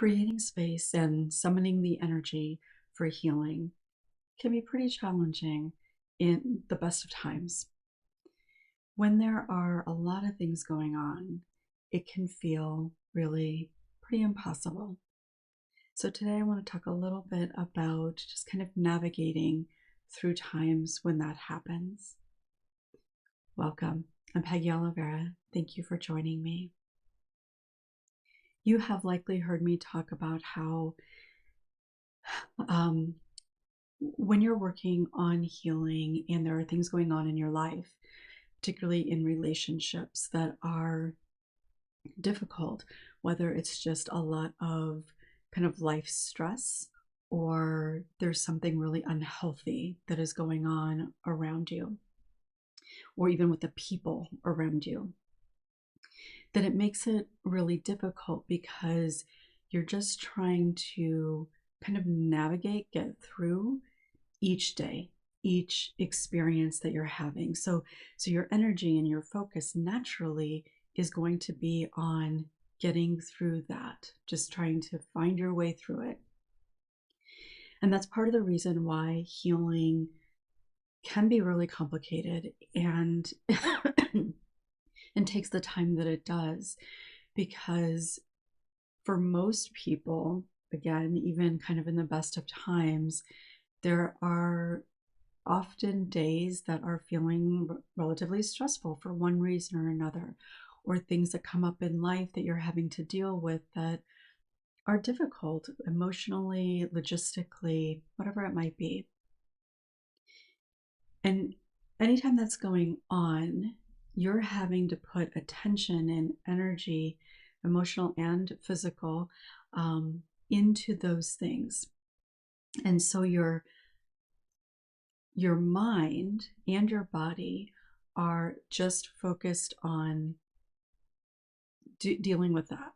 Creating space and summoning the energy for healing can be pretty challenging in the best of times. When there are a lot of things going on, it can feel really pretty impossible. So today I want to talk a little bit about just kind of navigating through times when that happens. Welcome. I'm Peggy Oliveira. Thank you for joining me. You have likely heard me talk about how when you're working on healing and there are things going on in your life, particularly in relationships that are difficult, whether it's just a lot of kind of life stress or there's something really unhealthy that is going on around you, or even with the people around you, that it makes it really difficult because you're just trying to kind of navigate, get through each day, each experience that you're having. So your energy and your focus naturally is going to be on getting through that, just trying to find your way through it. And that's part of the reason why healing can be really complicated and and takes the time that it does, because for most people, again, even kind of in the best of times, there are often days that are feeling relatively stressful for one reason or another, or things that come up in life that you're having to deal with that are difficult emotionally, logistically, whatever it might be. And anytime that's going on, you're having to put attention and energy, emotional and physical, into those things. And so your mind and your body are just focused on dealing with that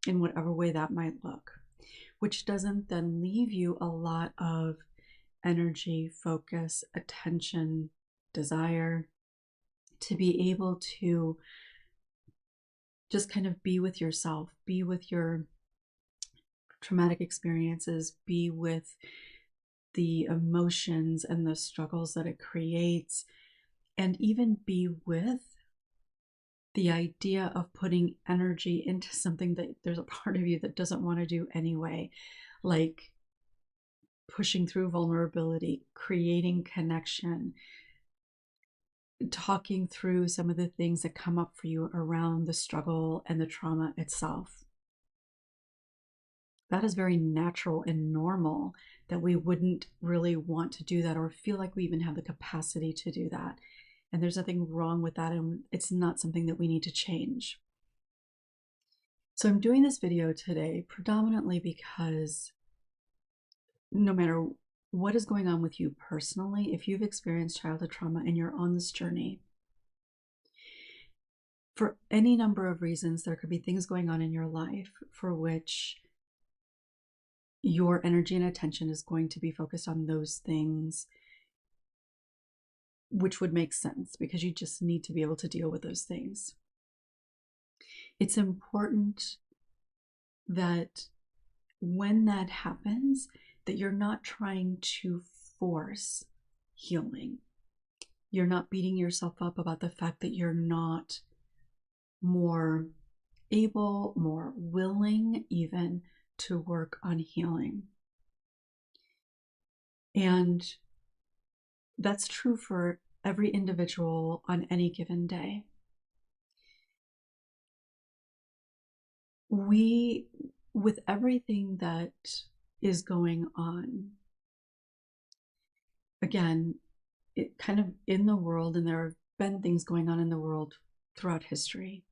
in whatever way that might look, which doesn't then leave you a lot of energy, focus, attention, desire to be able to just kind of be with yourself, be with your traumatic experiences, be with the emotions and the struggles that it creates, and even be with the idea of putting energy into something that there's a part of you that doesn't want to do anyway, like pushing through vulnerability, creating connection, talking through some of the things that come up for you around the struggle and the trauma itself. That is very natural and normal, that we wouldn't really want to do that or feel like we even have the capacity to do that. And there's nothing wrong with that, and it's not something that we need to change. So I'm doing this video today predominantly because no matter what is going on with you personally, if you've experienced childhood trauma and you're on this journey, for any number of reasons, there could be things going on in your life for which your energy and attention is going to be focused on those things, which would make sense because you just need to be able to deal with those things. It's important that when that happens, that you're not trying to force healing. You're not beating yourself up about the fact that you're not more able, more willing even to work on healing. And that's true for every individual on any given day. With everything that is going on, again, it kind of in the world, and there have been things going on in the world throughout history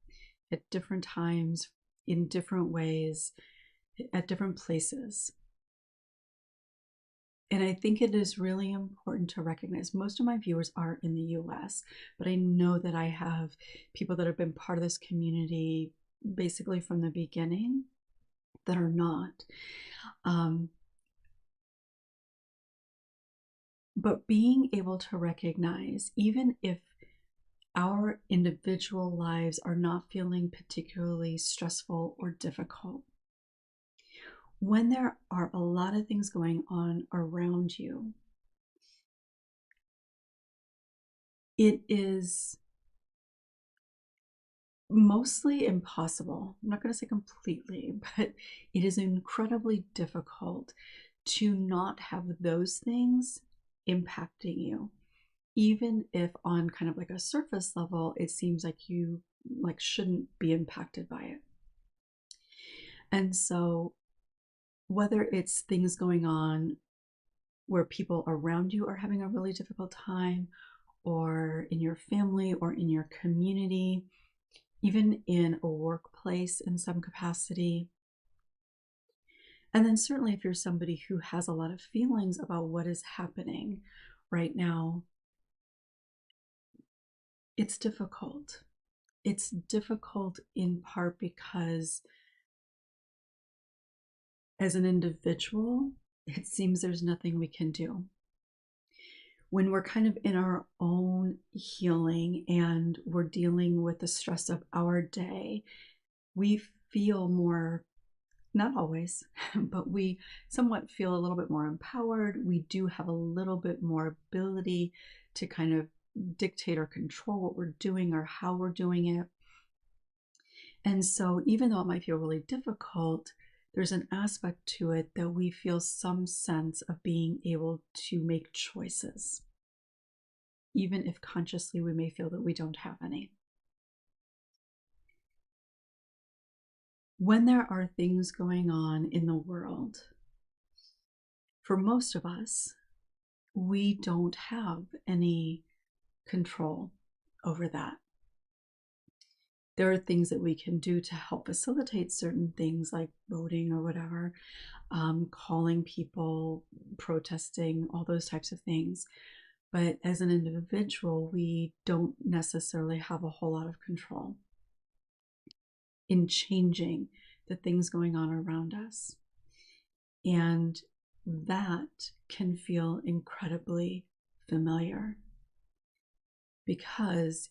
at different times, in different ways, at different places. And I think it is really important to recognize, most of my viewers are in the US, but I know that I have people that have been part of this community basically from the beginning that are not. But being able to recognize, even if our individual lives are not feeling particularly stressful or difficult, when there are a lot of things going on around you, it is mostly impossible. I'm not going to say completely, but it is incredibly difficult to not have those things impacting you. Even if on kind of like a surface level, it seems like you like shouldn't be impacted by it. And so whether it's things going on where people around you are having a really difficult time, or in your family or in your community, even in a workplace in some capacity. And then certainly if you're somebody who has a lot of feelings about what is happening right now, it's difficult. It's difficult in part because as an individual, it seems there's nothing we can do. When we're kind of in our own healing and we're dealing with the stress of our day, we feel more, not always, but we somewhat feel a little bit more empowered. We do have a little bit more ability to kind of dictate or control what we're doing or how we're doing it. And so even though it might feel really difficult, there's an aspect to it that we feel some sense of being able to make choices, even if consciously we may feel that we don't have any. When there are things going on in the world, for most of us, we don't have any control over that. There are things that we can do to help facilitate certain things like voting or whatever, calling people, protesting, all those types of things. But as an individual, we don't necessarily have a whole lot of control in changing the things going on around us. And that can feel incredibly familiar because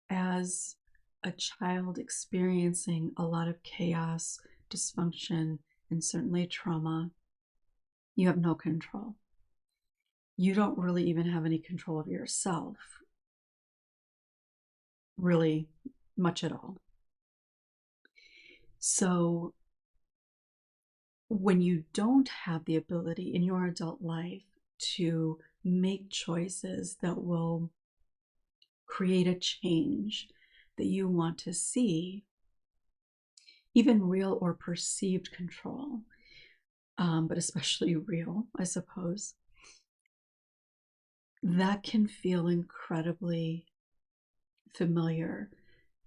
as a child experiencing a lot of chaos, dysfunction, and certainly trauma, you have no control. You don't really even have any control of yourself, really much at all. So when you don't have the ability in your adult life to make choices that will create a change that you want to see, even real or perceived control, but especially real, I suppose, that can feel incredibly familiar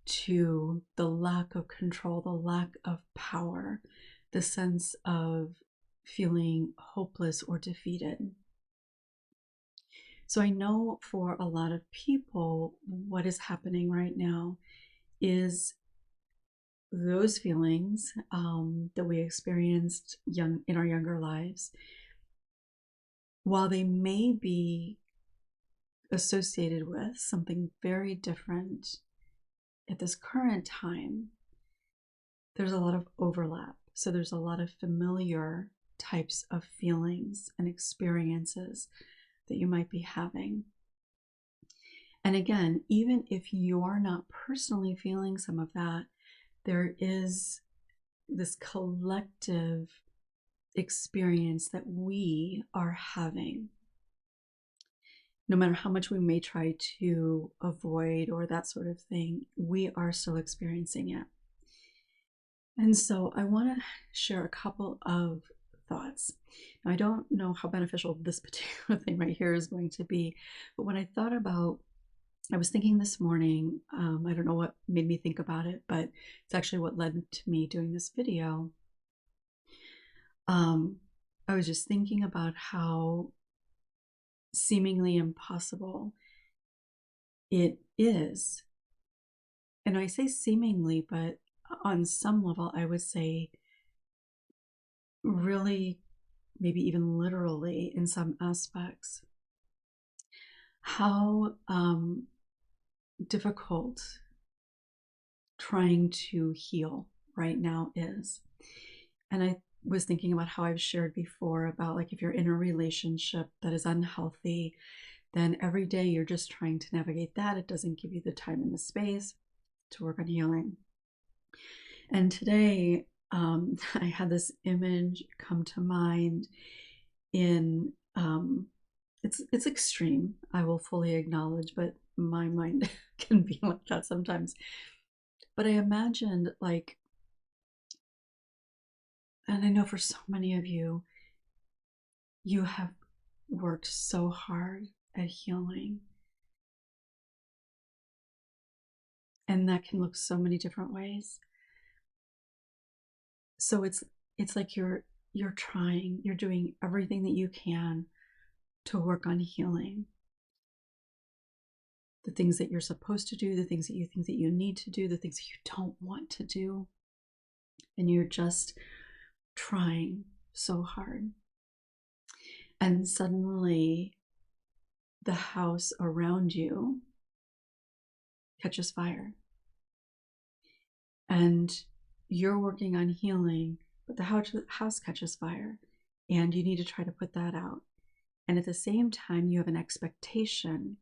to the lack of control, the lack of power, the sense of feeling hopeless or defeated. So I know for a lot of people, what is happening right now is those feelings that we experienced in our younger lives, while they may be associated with something very different at this current time, there's a lot of overlap. So there's a lot of familiar types of feelings and experiences that you might be having. And again, even if you're not personally feeling some of that, there is this collective experience that we are having. No matter how much we may try to avoid or that sort of thing, we are still experiencing it. And so I want to share a couple of thoughts. Now, I don't know how beneficial this particular thing right here is going to be, but when I thought about, I was thinking this morning, I don't know what made me think about it, but it's actually what led to me doing this video. I was just thinking about how seemingly impossible it is. And I say seemingly, but on some level, I would say really, maybe even literally in some aspects, how difficult trying to heal right now is. And was thinking about how I've shared before about, like, if you're in a relationship that is unhealthy, then every day you're just trying to navigate that. It doesn't give you the time and the space to work on healing. And today, I had this image come to mind in it's extreme, I will fully acknowledge, but my mind can be like that sometimes. But I imagined, like, and I know for so many of you, you have worked so hard at healing, and that can look so many different ways. So it's like you're trying, you're doing everything that you can to work on healing. The things that you're supposed to do, the things that you think that you need to do, the things that you don't want to do. And you're just trying so hard. And suddenly the house around you catches fire. And you're working on healing, but the house catches fire. And you need to try to put that out. And at the same time, you have an expectation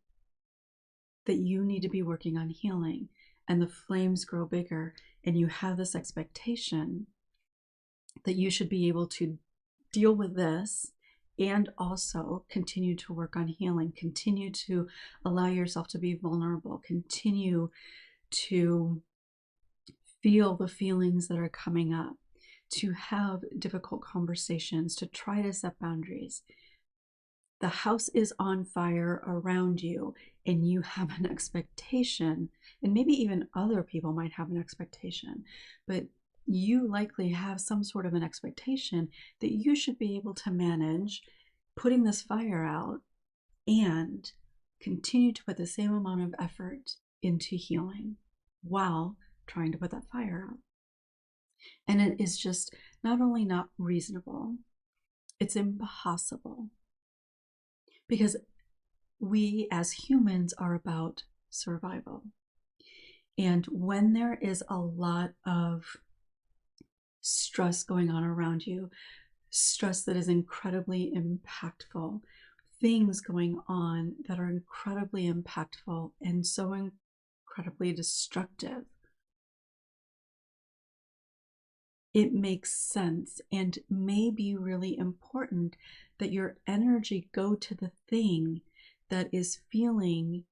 that you need to be working on healing, and the flames grow bigger, and you have this expectation that you should be able to deal with this and also continue to work on healing, continue to allow yourself to be vulnerable, continue to feel the feelings that are coming up, to have difficult conversations, to try to set boundaries. The house is on fire around you, and you have an expectation, and maybe even other people might have an expectation, but you likely have some sort of an expectation that you should be able to manage putting this fire out and continue to put the same amount of effort into healing while trying to put that fire out. And it is just not only not reasonable, it's impossible. Because we as humans are about survival. And when there is a lot of stress going on around you, stress that is incredibly impactful, things going on that are incredibly impactful and so incredibly destructive, it makes sense and may be really important that your energy go to the thing that is feeling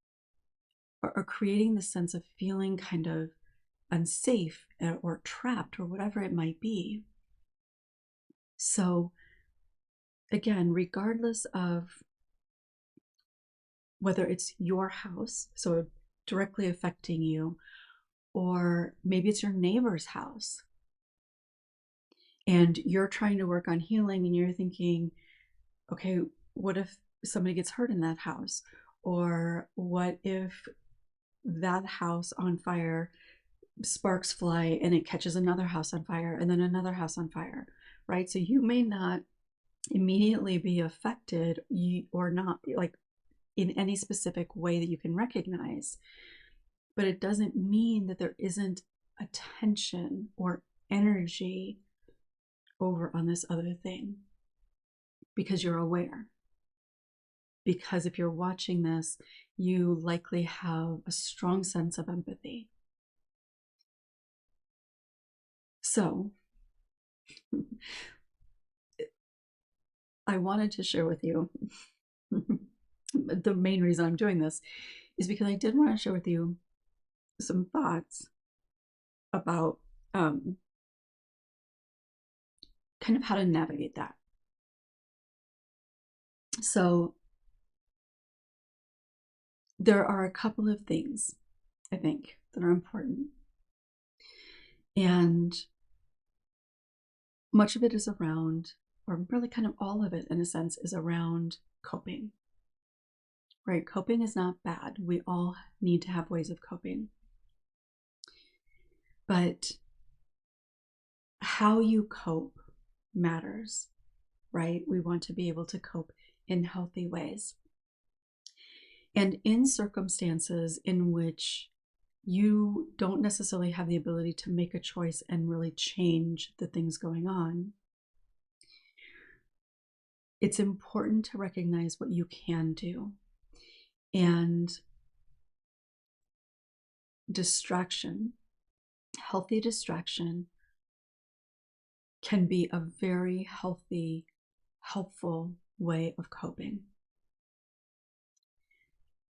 or creating the sense of feeling kind of unsafe or trapped or whatever it might be. So again, regardless of whether it's your house, so directly affecting you, or maybe it's your neighbor's house, and you're trying to work on healing and you're thinking, okay, what if somebody gets hurt in that house? Or what if that house on fire, sparks fly and it catches another house on fire and then another house on fire, right? So you may not immediately be affected or not, like, in any specific way that you can recognize, but it doesn't mean that there isn't attention or energy over on this other thing, because you're aware. Because if you're watching this, you likely have a strong sense of empathy. So I wanted to share with you the main reason I'm doing this is because I did want to share with you some thoughts about kind of how to navigate that. So there are a couple of things, I think, that are important. And much of it is around, or really kind of all of it in a sense, is around coping. Right? Coping is not bad. We all need to have ways of coping. But how you cope matters, right? We want to be able to cope in healthy ways. And in circumstances in which you don't necessarily have the ability to make a choice and really change the things going on, it's important to recognize what you can do. And distraction, healthy distraction, can be a very healthy, helpful way of coping.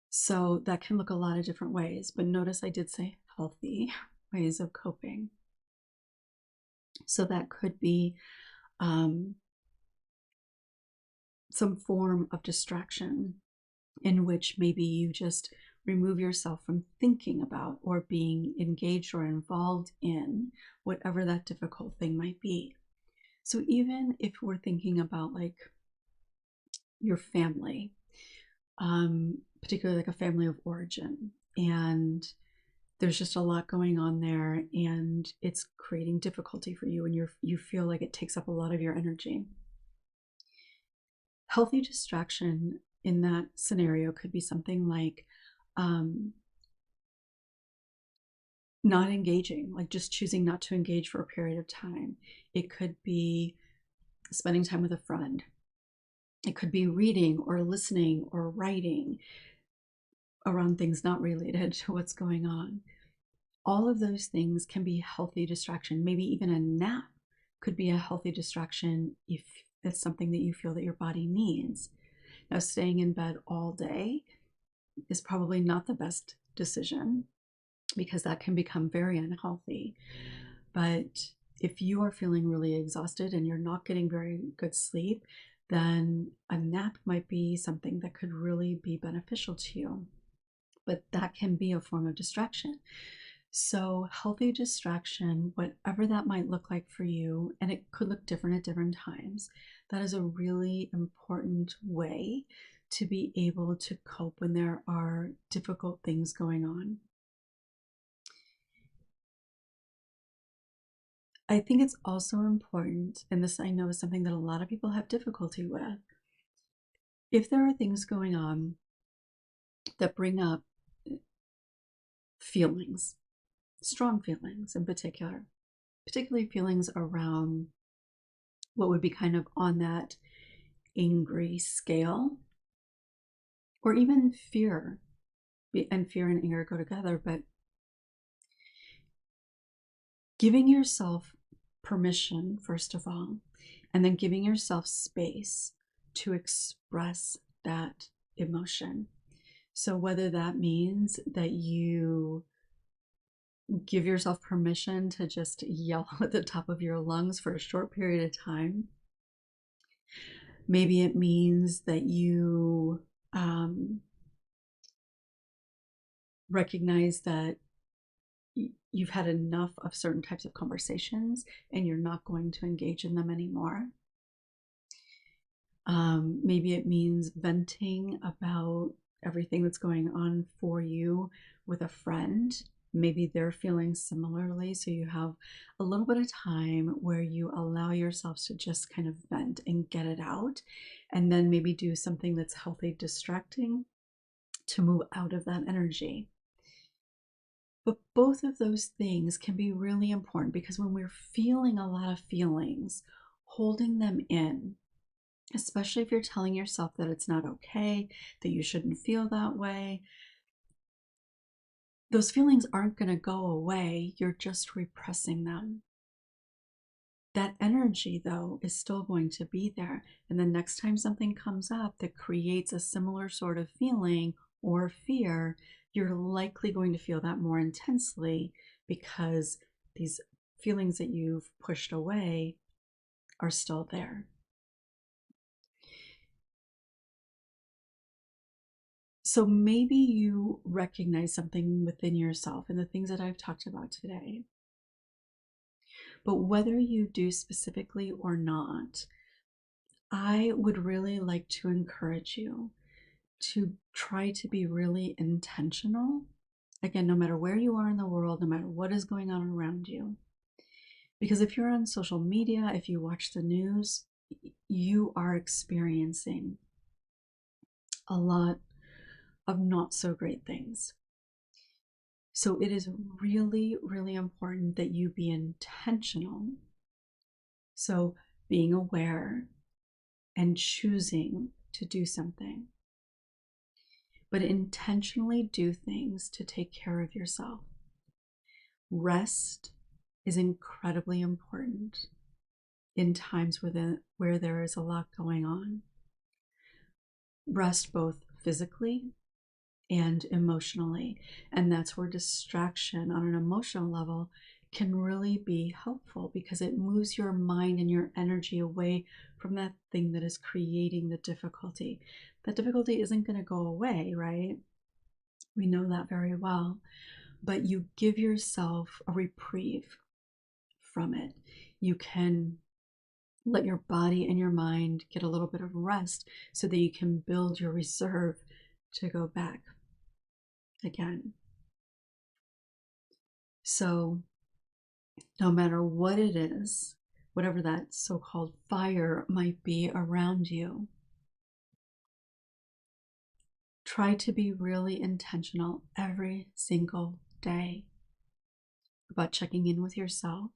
So that can look a lot of different ways, but notice I did say healthy ways of coping. So that could be some form of distraction in which maybe you just remove yourself from thinking about or being engaged or involved in whatever that difficult thing might be. So even if we're thinking about like your family, particularly like a family of origin, and there's just a lot going on there and it's creating difficulty for you and you feel like it takes up a lot of your energy. Healthy distraction in that scenario could be something like not engaging, like just choosing not to engage for a period of time. It could be spending time with a friend. It could be reading or listening or writing around things not related to what's going on. All of those things can be healthy distraction. Maybe even a nap could be a healthy distraction if it's something that you feel that your body needs. Now, staying in bed all day is probably not the best decision because that can become very unhealthy. But if you are feeling really exhausted and you're not getting very good sleep, then a nap might be something that could really be beneficial to you. But that can be a form of distraction. So, healthy distraction, whatever that might look like for you, and it could look different at different times, that is a really important way to be able to cope when there are difficult things going on. I think it's also important, and this I know is something that a lot of people have difficulty with. If there are things going on that bring up feelings, strong feelings in particular, particularly feelings around what would be kind of on that angry scale, or even fear, and fear and anger go together, but giving yourself permission, first of all, and then giving yourself space to express that emotion. So, whether that means that you give yourself permission to just yell at the top of your lungs for a short period of time, maybe it means that you recognize that you've had enough of certain types of conversations and you're not going to engage in them anymore. Maybe it means venting about everything that's going on for you with a friend. Maybe they're feeling similarly. So you have a little bit of time where you allow yourselves to just kind of vent and get it out. And then maybe do something that's healthy, distracting to move out of that energy. But both of those things can be really important because when we're feeling a lot of feelings, holding them in, especially if you're telling yourself that it's not okay, that you shouldn't feel that way, those feelings aren't going to go away. You're just repressing them. That energy, though, is still going to be there. And the next time something comes up that creates a similar sort of feeling or fear, you're likely going to feel that more intensely because these feelings that you've pushed away are still there. So maybe you recognize something within yourself and the things that I've talked about today. But whether you do specifically or not, I would really like to encourage you to try to be really intentional. Again, no matter where you are in the world, no matter what is going on around you. Because if you're on social media, if you watch the news, you are experiencing a lot of not so great things. So it is really, really important that you be intentional. So being aware and choosing to do something, but intentionally do things to take care of yourself. Rest is incredibly important in times where there is a lot going on. Rest both physically and emotionally. And that's where distraction on an emotional level can really be helpful, because it moves your mind and your energy away from that thing that is creating the difficulty. That difficulty isn't going to go away, right? We know that very well. But you give yourself a reprieve from it. You can let your body and your mind get a little bit of rest so that you can build your reserve to go back again. So no matter what it is, whatever that so-called fire might be around you, try to be really intentional every single day about checking in with yourself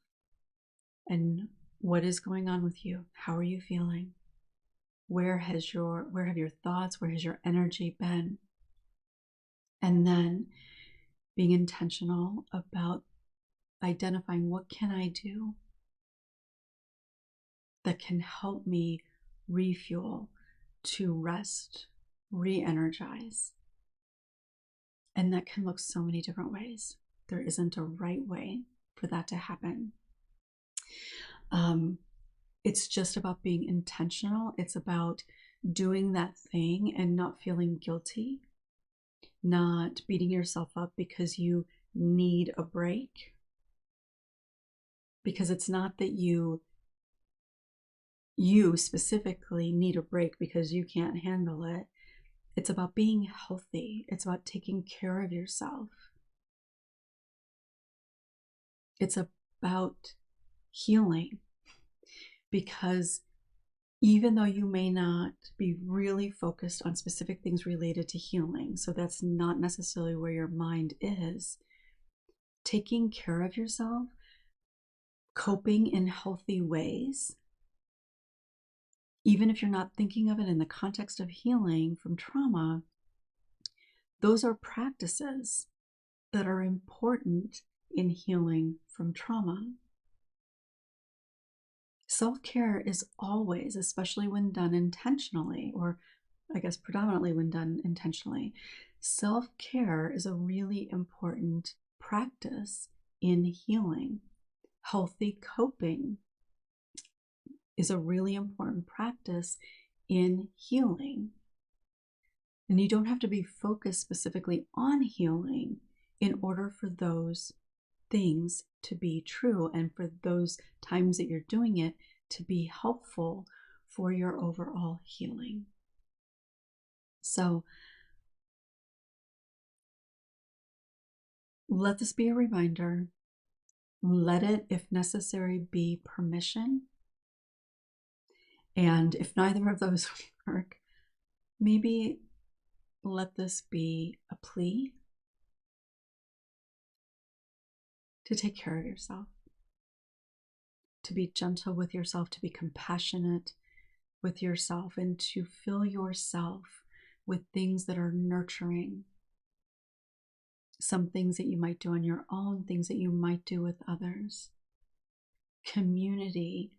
and what is going on with you. How are you feeling? Where have your thoughts, where has your energy been? And then being intentional about identifying, what can I do that can help me refuel, to rest, re-energize. And that can look so many different ways. There isn't a right way for that to happen. It's just about being intentional. It's about doing that thing and not feeling guilty, not beating yourself up because you need a break. Because it's not that you specifically need a break because you can't handle it. It's about being healthy. It's about taking care of yourself. It's about healing, because even though you may not be really focused on specific things related to healing, so that's not necessarily where your mind is, taking care of yourself, coping in healthy ways, even if you're not thinking of it in the context of healing from trauma, those are practices that are important in healing from trauma. Self-care is always, especially when done intentionally, or I guess predominantly when done intentionally, self-care is a really important practice in healing. Healthy coping is a really important practice in healing. And you don't have to be focused specifically on healing in order for those things to be true and for those times that you're doing it to be helpful for your overall healing. So let this be a reminder. Let it, if necessary, be permission. And if neither of those work, maybe let this be a plea to take care of yourself, to be gentle with yourself, to be compassionate with yourself, and to fill yourself with things that are nurturing. Some things that you might do on your own, things that you might do with others. Community,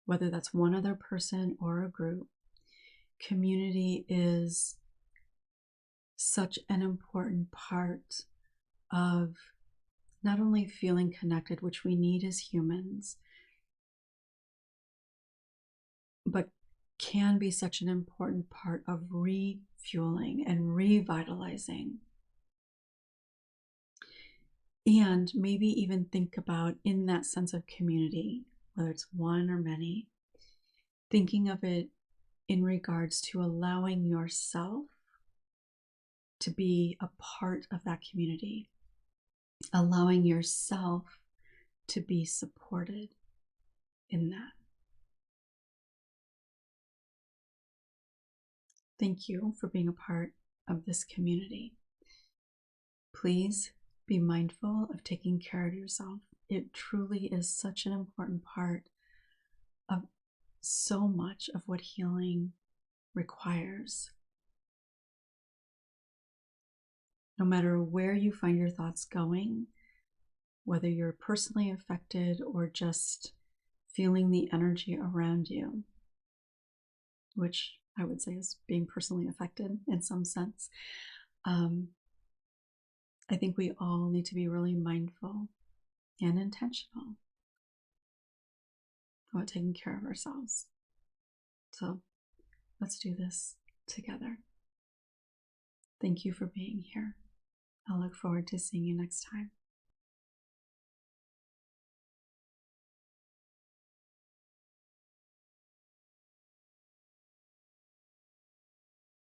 whether that's one other person or a group. Community is such an important part of not only feeling connected, which we need as humans, but can be such an important part of refueling and revitalizing. And maybe even think about, in that sense of community, whether it's one or many, thinking of it in regards to allowing yourself to be a part of that community, allowing yourself to be supported in that. Thank you for being a part of this community. Please be mindful of taking care of yourself. It truly is such an important part of so much of what healing requires. No matter where you find your thoughts going, whether you're personally affected or just feeling the energy around you, which I would say is being personally affected in some sense, I think we all need to be really mindful and intentional about taking care of ourselves. So let's do this together. Thank you for being here. I look forward to seeing you next time.